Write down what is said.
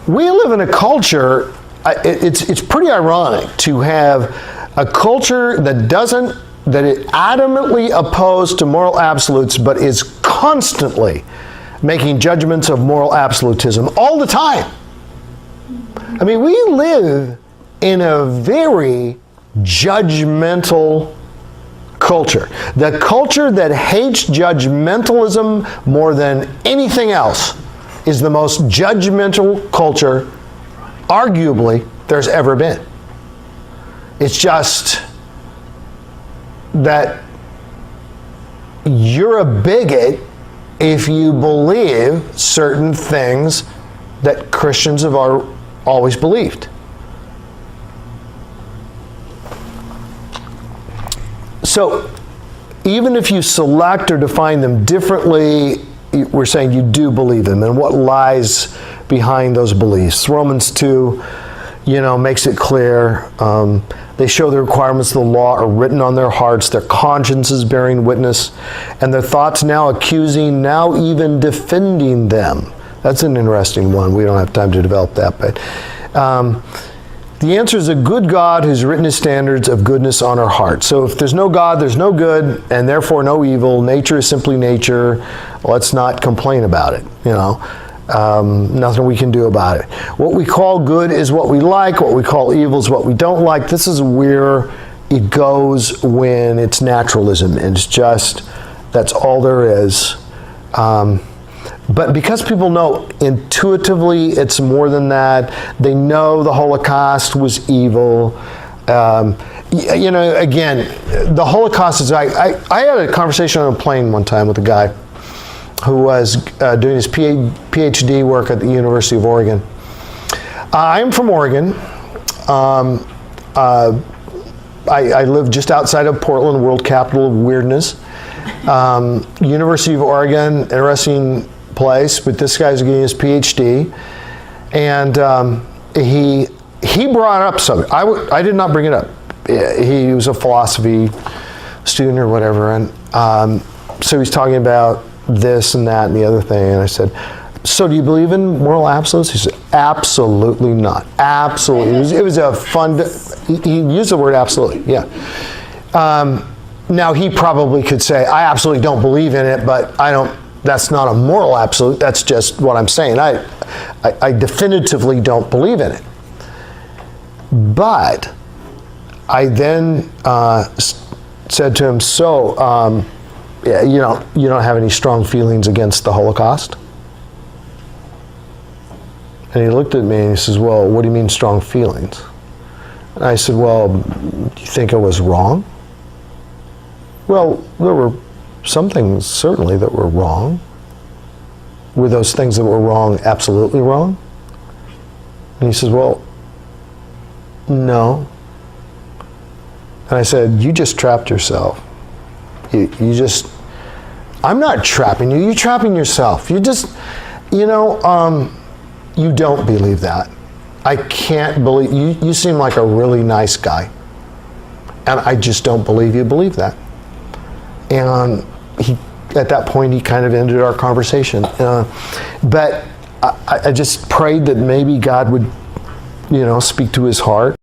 we live in a culture, it's pretty ironic to have a culture that is adamantly opposed to moral absolutes, but is constantly making judgments of moral absolutism all the time. I mean, we live in a very judgmental culture. The culture that hates judgmentalism more than anything else is the most judgmental culture, arguably, there's ever been. It's just that you're a bigot if you believe certain things that Christians have always believed. So, even if you select or define them differently, we're saying you do believe them, and what lies behind those beliefs. Romans 2, makes it clear. They show the requirements of the law are written on their hearts, their consciences bearing witness, and their thoughts now accusing, now even defending them. That's an interesting one. We don't have time to develop that, but the answer is a good God who's written his standards of goodness on our hearts. So if there's no God, there's no good, and therefore no evil. Nature is simply nature. Let's not complain about it, Nothing we can do about it. What we call good is what we like. What we call evil is what we don't like. This is where it goes when it's naturalism. And it's just, that's all there is. But because people know intuitively it's more than that, they know the Holocaust was evil. Again, the Holocaust is, I had a conversation on a plane one time with a guy who was doing his PhD work at the University of Oregon. I'm from Oregon. I live just outside of Portland, world capital of weirdness. University of Oregon, interesting place, but this guy's getting his PhD, and he brought up something. I did not bring it up. He was a philosophy student or whatever, and so he's talking about this and that and the other thing, and I said, so do you believe in moral absolutes? He said, absolutely not. Absolutely. It was a fun, he used the word absolutely, yeah. Now he probably could say, I absolutely don't believe in it, but that's not a moral absolute, that's just what I'm saying. I definitively don't believe in it. But I then said to him, so, yeah, you don't have any strong feelings against the Holocaust? And he looked at me and he says, well, what do you mean strong feelings? And I said, well, do you think it was wrong? Well, there were some things certainly that were wrong. Were those things that were wrong absolutely wrong? And he says, well, no. And I said, you just trapped yourself. I'm not trapping you, you're trapping yourself. You don't believe that. I can't believe, you seem like a really nice guy. And I just don't believe you believe that. And at that point, he kind of ended our conversation. But I just prayed that maybe God would, speak to his heart.